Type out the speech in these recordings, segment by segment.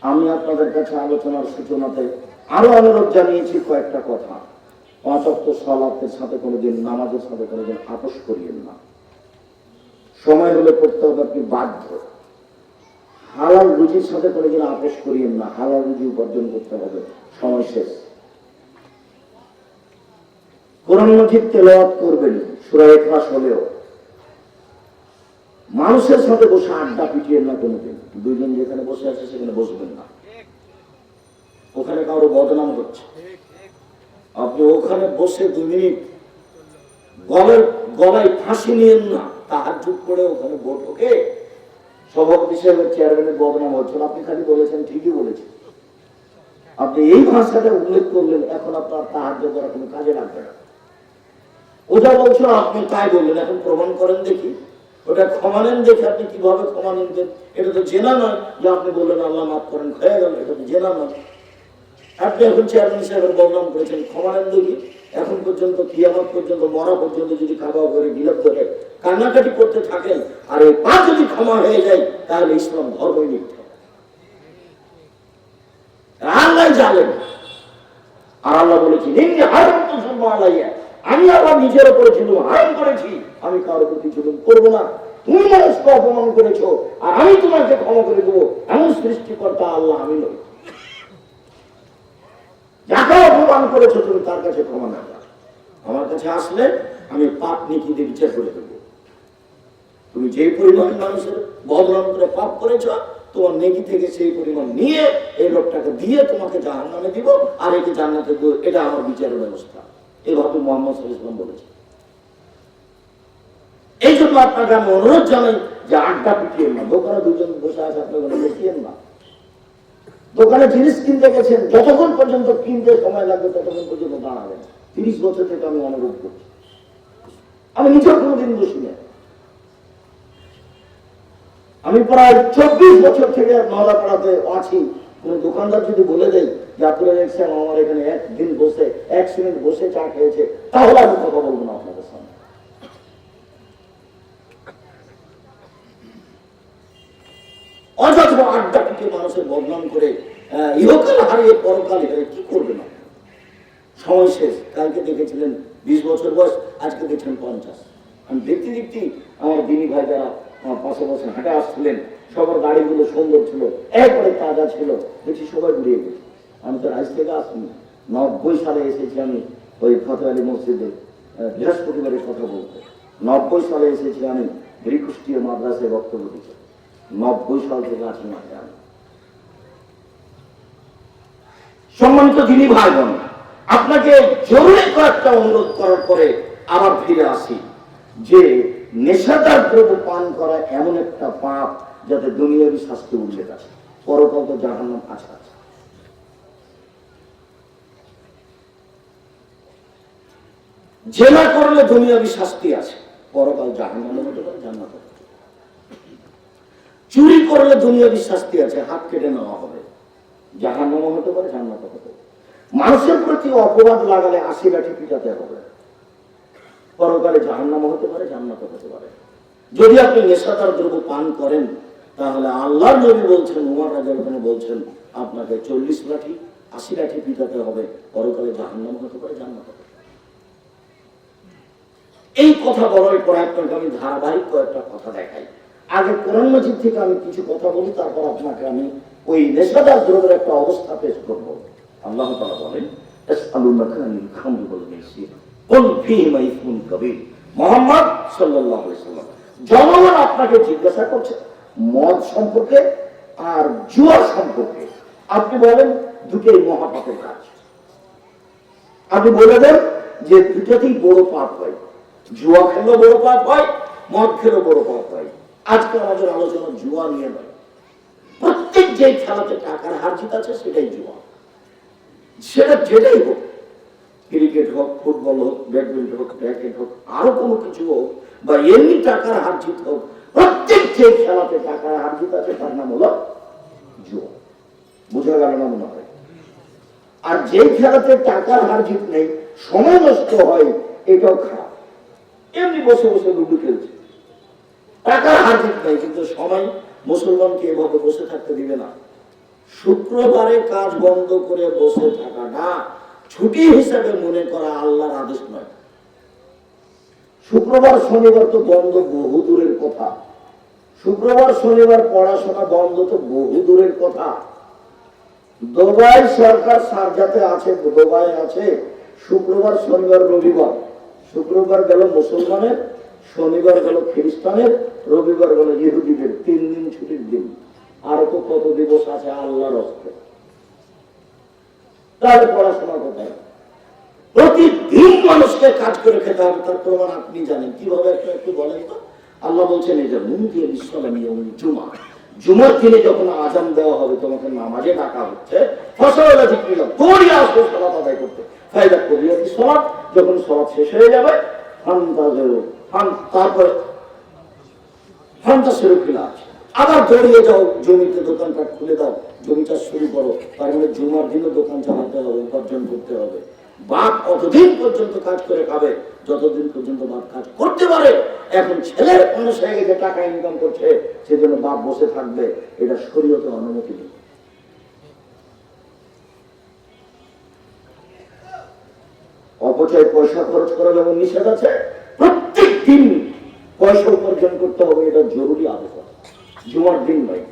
আমি আপনাদের কাছে আলোচনার সূচনাতে আরো অনুরোধ জানিয়েছি কয়েকটা কথা। 5 ওয়াক্ত সালাতের সাথে কোনোদিন, নামাজের সাথে কোনোদিন আপোষ করিয়েন না। সময় হলে পড়তে হবে, আপনি বাধ্য। হালাল রুজির সাথে কোনোদিন আপোষ করিয়েন না, হালাল রুজি উপার্জন করতে হবে, সময় শেষ। কোরআন মাজিদ তেলাওয়াত করবেন, সূরা ইখলাস হলেও। মানুষের সাথে বসে আড্ডা পিটিয়েন না কোনোদিন। দুইজন যেখানে বসে আছে সেখানে বসবেন না। ওখানে কারো বদনাম হচ্ছে, আপনি ওখানে বসে 2 মিনিট গলায় ফাঁসি নিয়েন না। তাহাজ্জুদ করে ওখানে বৈঠকে সভাপতি সাহেবের চেয়ারম্যানের বদনাম হচ্ছিল, আপনি খালি বলেছেন ঠিকই বলেছেন। আপনি এই ভাষাটা উল্লেখ করলেন, এখন আপনার তাহাজ্জুদ করা কোনো কাজে লাগবে না। ওটা বলছিল আপনি তাই বললেন, এখন প্রমাণ করেন দেখি। ওটা ক্ষমা নেন দেখি, আপনি কিভাবে ক্ষমা নিতেন। এটা তো জেনা নয় যে আপনি বললেন আল্লাহ মাফ করেন, হয়ে গেল। এটা তো জেনা নয়। আপনি এখন চেয়ারম্যান সাহেবের বদনাম করেছেন, ক্ষমা নেন দেখি। এখন পর্যন্ত, কিয়ামত পর্যন্ত, মরা পর্যন্ত যদি খাওয়া করে গিলাপ ধরে কান্নাকাটি করতে থাকেন, আর এই পা যদি ক্ষমা হয়ে যায়, তাহলে ইসলাম ধর্মই মিথ্যা। আল্লাহ জানেন। আর আল্লাহ বলেছি, আমি আবার নিজের উপরে জুলুম হারাম করেছি, আমি কারো প্রতি জুলুম করবো না। তুমি মানুষকে অপমান করেছো, আর আমি তোমাকে ক্ষমা করে দেবো, এমন সৃষ্টিকর্তা আল্লাহ আমি নই। যাকে অপমান করেছো তুমি তার কাছে ক্ষমা না, আমার কাছে আসলে আমি পাপ নেকি দিয়ে বিচার করে দেবো। তুমি যে পরিমাণ মানুষের বদনাম করে পাপ করেছো, তোমার নেকি থেকে সেই পরিমাণ নিয়ে এই লোকটাকে দিয়ে তোমাকে জাহান্নামে দিব, আর একে জান্নাতে দেব। এটা আমার বিচারের ব্যবস্থা। এভাবে মুহাম্মদ সাল্লাল্লাহু আলাইহি ওয়াসাল্লাম বলেছে। এই জন্য আপনাকে আমি অনুরোধ জানাই যে আড্ডা পিটিয়েন না। দোকানে দুজন বসে আছে, আপনার বসিয়েন না। দোকানে জিনিস কিনতে গেছেন, যতক্ষণ পর্যন্ত কিনতে সময় লাগবে ততক্ষণ পর্যন্ত দাঁড়াবেন। 30 বছর থেকে আমি অনুরোধ করছি। আমি নিজেও কোনোদিন বসি না। আমি প্রায় 24 বছর থেকে নওদাপাড়াতে আছি। কোন দোকানদার যদি বলে দেয় যে আপনারা দেখছেন আমার এখানে একদিন বসে 1 মিনিট বসে চা খেয়েছে, তাহলে আমি কথা বলবো না আপনাদের সামনে। অযথা আড্ডা পিটে মানুষের বদনাম করে ইহকাল হারিয়ে পরকাল হারিয়ে কি করবে না। সময় শেষ। কালকে দেখেছিলেন 20 বছর বয়স, আজকে দেখছেন 50। আমি দেখতে দেখতে আমার দিনী ভাই যারা আমার পাশে পাশে হাঁটে আসছিলেন, সবার গাড়িগুলো সুন্দর ছিল, একবারে তাজা ছিল, দেখছি সবাই ঘুরিয়ে গেছে। আমি তো রাজ থেকে আসিনি, 90 সালে এসেছি আমি ওই ফতেহ আলী মসজিদে বৃহস্পতিবারের কথা বলতে। 90 সালে এসেছি আমি বৃকুষ্টিয়া মাদ্রাসায় বক্তব্য দিতে। 90 সাল থেকে আছি মাঠে আমি। সম্মানিত দিনী ভাই বোন, আপনাকে জরুরি কয়েকটা অনুরোধ করার পরে আবার ফিরে আসি যে নেশাদার দ্রব্য পান করা এমন একটা পাপ যাতে দুনিয়াবি শাস্তি উল্লেখ আছে, পরকাল তো জাহান্নাম আছে। জেনা করলে দুনিয়াবি শাস্তি আছে, পরকাল জাহান্নাম হতে পারে, জান্নাত হতে পারে। চুরি করলে দুনিয়াবি শাস্তি আছে, হাত কেটে নেওয়া হবে, জাহান্নাম হতে পারে, জান্নাত হতে পারে। মানুষের প্রতি অপবাদ লাগালে 80 লাঠি পিটাতে হবে, পরকালে জাহান্নাম হতে পারে, জান্নাত হতে পারে। যদি আপনি নেশাদার দ্রব্য পান করেন, তাহলে আল্লাহর নবী বলছেন, উমর রাদিয়াল্লাহু আনহু বলছেন, আপনাকে 40 লাঠি 80 লাঠি পিটাতে হবে, পরকালে জাহান্নাম হতে পারে, জান্নাত হতে পারে। এই কথা বলার পর আপনাকে আমি ধারাবাহিক কয়েকটা কথা দেখাই। আগে কোরআন মাজিদ থেকে আমি কিছু কথা বলি, তারপর আপনাকে আমি ওই নেশাদার দ্রব্যের একটা অবস্থা পেশ করবো। আল্লাহ তাআলা বলেন, ইসআলুনাকা আনিল খামরি ওয়াল মাইসির কুল ফীহিমা ইসমুন কাবীর। মুহাম্মদ সাল্লাল্লাহু আলাইহি ওয়াসাল্লাম, জনগণ আপনাকে জিজ্ঞাসা করছে মদ সম্পর্কে আর জুয়া সম্পর্কে। আপনি বলেন দুটোই মহাপাপের কাজ। আপনি বলে দেন যে দুটোতেই বড় পাপ হয়, জুয়া খেলেও বড় পাপ হয়, মদ খেলেও বড় পাপ হয়। আজকে আমাদের আলোচনা জুয়া নিয়ে নয়। প্রত্যেক যে খেলাতে টাকার হার জিত আছে সেটাই জুয়া। সেটা যেটাই হোক, ক্রিকেট হোক, ফুটবল হোক, ব্যাডমিন্টন হোক, র্যাকেট হোক, আরো কোনো কিছু হোক, বা এমনি টাকার হার জিত হোক, প্রত্যেক যে খেলাতে টাকার হার জিত আছে তার নাম হলো জুয়া। বোঝা গেল না মনে হয়? আর যে খেলাতে টাকার হার জিত নেই, সময় নষ্ট হয়, এটাও খারাপ। এমনি বসে বসে লুডু খেলছে, টাকার হার জিত নেই, কিন্তু সময় মুসলমানকে এভাবে বসে থাকতে দিবে না। শুক্রবারে কাজ বন্ধ করে বসে থাকাটা ছুটি হিসাবে মনে করা আল্লাহর আদেশ নয়। শুক্রবার শনিবার তো বন্ধ বহু দূরের কথা। শুক্রবার শনিবার পড়াশোনা বন্ধ তো বহু দূরের কথা। দুবাই সরকার সারজাতে আছে, দুবাই আছে শুক্রবার শনিবার রবিবার। শুক্রবার গেল মুসলমানের, শনিবার গেল খ্রিস্টানের, রবিবার গেল ইহুদিদের। 3 দিন ছুটির দিন। আর তো কত দিবস আছে আল্লাহর হস্তে। তাহলে পড়াশোনা কোথায়? প্রতিদিন মানুষকে কাজ করে খেতে হবে, তার প্রমাণ আপনি জানেন। কিভাবে একটু বলেন তো। আল্লাহ বলছেন এই যে জুমা, জুমার দিনে যখন আজান দেওয়া হবে, তোমাকে নামাজে ডাকা হচ্ছে, আদায় করতে। যখন সলাৎ শেষ হয়ে যাবে, তারপরে আবার দৌড়িয়ে যাও, জমিতে দোকানপাট খুলে দাও, জমিটা শুরু করো। তার মানে জুমার দিনে দোকান চালাতে হবে, উপার্জন করতে হবে। বাপ অতদিন পর্যন্ত কাজ করে খাবে যতদিন পর্যন্ত বাপ কাজ করতে পারে। এখন ছেলের মানুষ হয়ে গেছে, টাকা ইনকাম করছে, সেজন্য বাপ বসে থাকবে, এটা শরীয়তে অনুমতি নেই। অপচয় পয়সা খরচ করা যেমন নিষেধ আছে, প্রত্যেক দিন পয়সা উপার্জন করতে হবে, এটা জরুরি আদেশ। জুমার দিন নয়,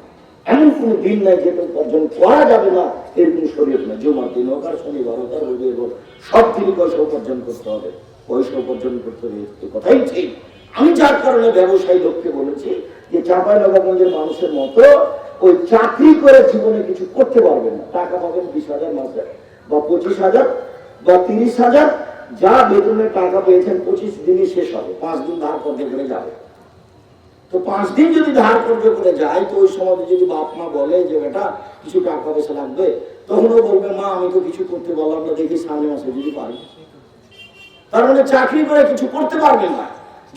এমন কোন দিন নাই যেটা উপার্জন করা যাবে না, এরকম শরীয়ত না। জুমার দিন হোক আর শনিবার হোক আর রবিবার হোক, সব দিনই পয়সা উপার্জন করতে হবে। পয়সা উপার্জন করতে হবে, এই কথাই ঠিক। আমি যার কারণে ব্যবসায়ী লোককে বলেছি যে চাঁপাইনবাবগঞ্জের মানুষের মতো ওই চাকরি করে জীবনে কিছু করতে পারবেন না। টাকা পাবেন 20,000 মাসে, বা 25,000 বা 30,000, যা বেতনের টাকা পেয়েছেন 25 দিনই শেষ হবে। 5 দিন ধার কর্য করে যাবে। তো 5 দিন যদি ধার কর্য করে যায়, তো ওই সময় যদি বাপ মা বলে যে বেটা কিছু টাকা পয়সা লাগবে, তখনও বলবে মা আমি তো কিছু করতে পারলাম না, দেখি সামনে মাসে যদি পারি। তার মানে চাকরি করে কিছু করতে পারবেন না।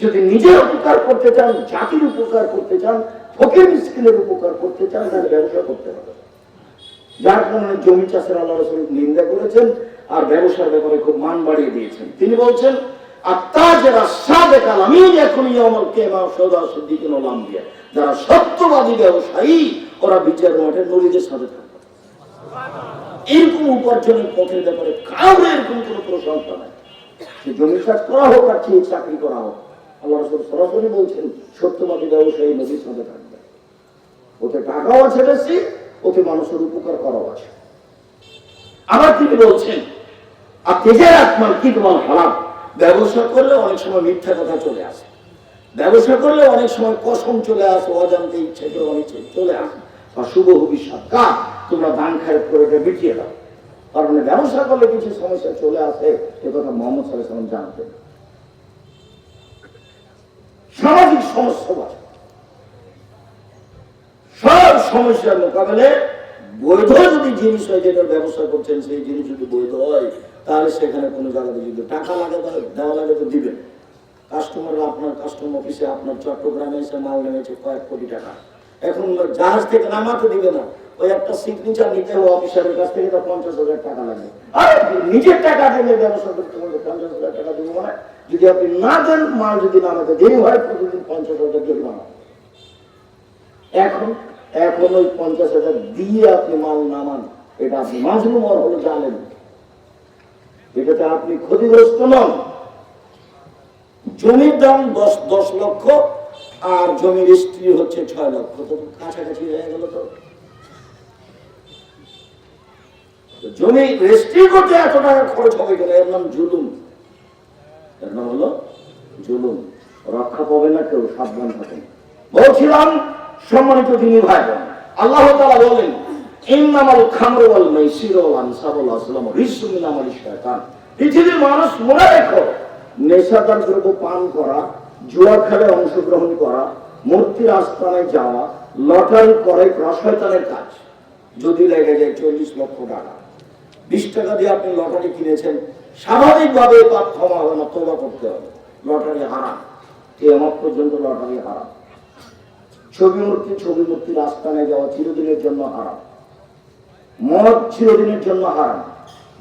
যদি নিজের উপকার করতে চান, জাতির উপকার করতে চান, ফকির মিসকিনের উপকার করতে চান, তাহলে ব্যবসা করতে হবে। যার কারণে জমি চাষের আল্লাহ রাসূল নিন্দা করেছেন, আর ব্যবসার ব্যাপারে খুব মান বাড়িয়ে দিয়েছেন। তিনি বলছেন যারা সত্যবাদী ব্যবসায়ী, ওরা বিচার মাঠে নবীদের সাথে থাকবে। এরকম উপার্জনের পথের ব্যাপারে কারো এরকম কোন প্রশংসা নাই। জমি চাষ করা হোক আর চাকরি করা হোক, আল্লাহ রাসূল সরাসরি বলছেন সত্যবাদী ব্যবসায়ী নবীর সাথে থাকবে। ওতে টাকাও আছে বেশি, ওতে মানুষের উপকার করাও আছে। আবার তিনি বলছেন আর তেজের আত্মার কি তোমার হারাম। ব্যবসা করলে অনেক সময় মিথ্যা কথা চলে আসে, ব্যবসা করলে অনেক সময় কসম চলে আসে, অজান্তে ইচ্ছে করে অনেক চলে আসে, বা শুভ ভবিষ্যৎ কাজ তোমরা দান খায়রাত করে এটা মিটিয়ে দাও। তার মানে ব্যবসা করলে কিছু সমস্যা চলে আসে, এ কথা মুহাম্মদ সাল্লাল্লাহু আলাইহি ওয়াসাল্লাম জানতেন। সামাজিক সমস্যা আছে, সব সমস্যার মোকাবেলায় বৈধ যদি জিনিস হয়, যেটার ব্যবসা করছেন সেই জিনিস যদি বৈধ হয়, তাহলে সেখানে কোনো জায়গাতে যদি টাকা লাগে দেওয়া লাগে তো দিবেন। কাস্টমাররা আপনার কাস্টম অফিসে আপনার চট্টগ্রামে এসে মাল নেমেছে কয়েক কোটি টাকা, এখন জাহাজ থেকে নামাতে দিবে না, ওই একটা সিগনেচার নিতে হবে অফিসারের কাছ থেকে, তো 50,000 টাকা লাগবে। আর নিজের টাকা দিলে ব্যবসা করতে বলতে 50,000 টাকা দিব মানে, যদি আপনি না দেন, মাল যদি নামাতে দেরি হয়, প্রতিদিন 50,000 জরিমানা। এখন ওই 50,000 দিয়ে আপনি মাল নামান, এটা আপনি মাজলুম হলে জানেন, এটাতে আপনি ক্ষতিগ্রস্ত নন। জমির দাম 10 লক্ষ আর জমির রেজিস্ট্রি হচ্ছে 6 লক্ষ, তো কাছাকাছি হয়ে গেল। তো জমি রেজিস্ট্রি করতে এত টাকা খরচ হবে কেন? এর নাম জুলুম, এর নাম হলো জুলুম। রক্ষা পাবে না কেউ, সাবধান থাকেন। বলছিলাম সম্মানিত দিনী ভাই বোন, আল্লাহ তাআলা বলেন ইন্নামাল খামরু ওয়াল মাইসিরু ওয়াল আনসাবু ওয়াল আজলামু রিজসুম মিন আমালিশ শায়তান। পৃথিবীর মানুষ মনে রেখো, নেশাদার দ্রব্য পান করা, জুয়া খেলায় অংশগ্রহণ করা, মূর্তির আস্তানায় যাওয়া, লটারি করে শয়তানের কাজ। যদি লেগে যায় 40 লক্ষ টাকা, 20 টাকা দিয়ে আপনি লটারি কিনেছেন, স্বাভাবিকভাবে পাপ ক্ষমা হবে না, তওবা করতে হবে। লটারি হারাম, কিয়ামত পর্যন্ত লটারি হারাম। ছবি মূর্তির আস্তানায় যাওয়া চিরদিনের জন্য হারাম। মদ চিরদিনের জন্য হারাম।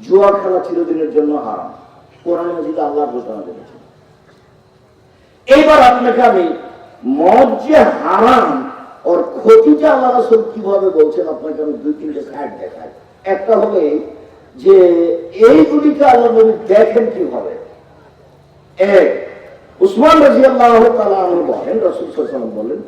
জুয়া খেলা চিরদিনের জন্য হারাম। কোরআনে মাজিদে আল্লাহ ঘোষণা করেছেন। এইবার আপনাকে আমি মদ যে হারাম ওর ক্ষতিটা আল্লাহ রাসূল কিভাবে বলছেন আপনাকে আমি দুই তিনটে সাইড দেখাই। একটা হলে যে এইগুলিকে আল্লাহ নবী দেখেন কিভাবে। এক, উসমান রাদিয়াল্লাহু তাআলা আনহু বলেন, রাসূল সাল্লাল্লাহু আলাইহি ওয়াসাল্লাম বলেন,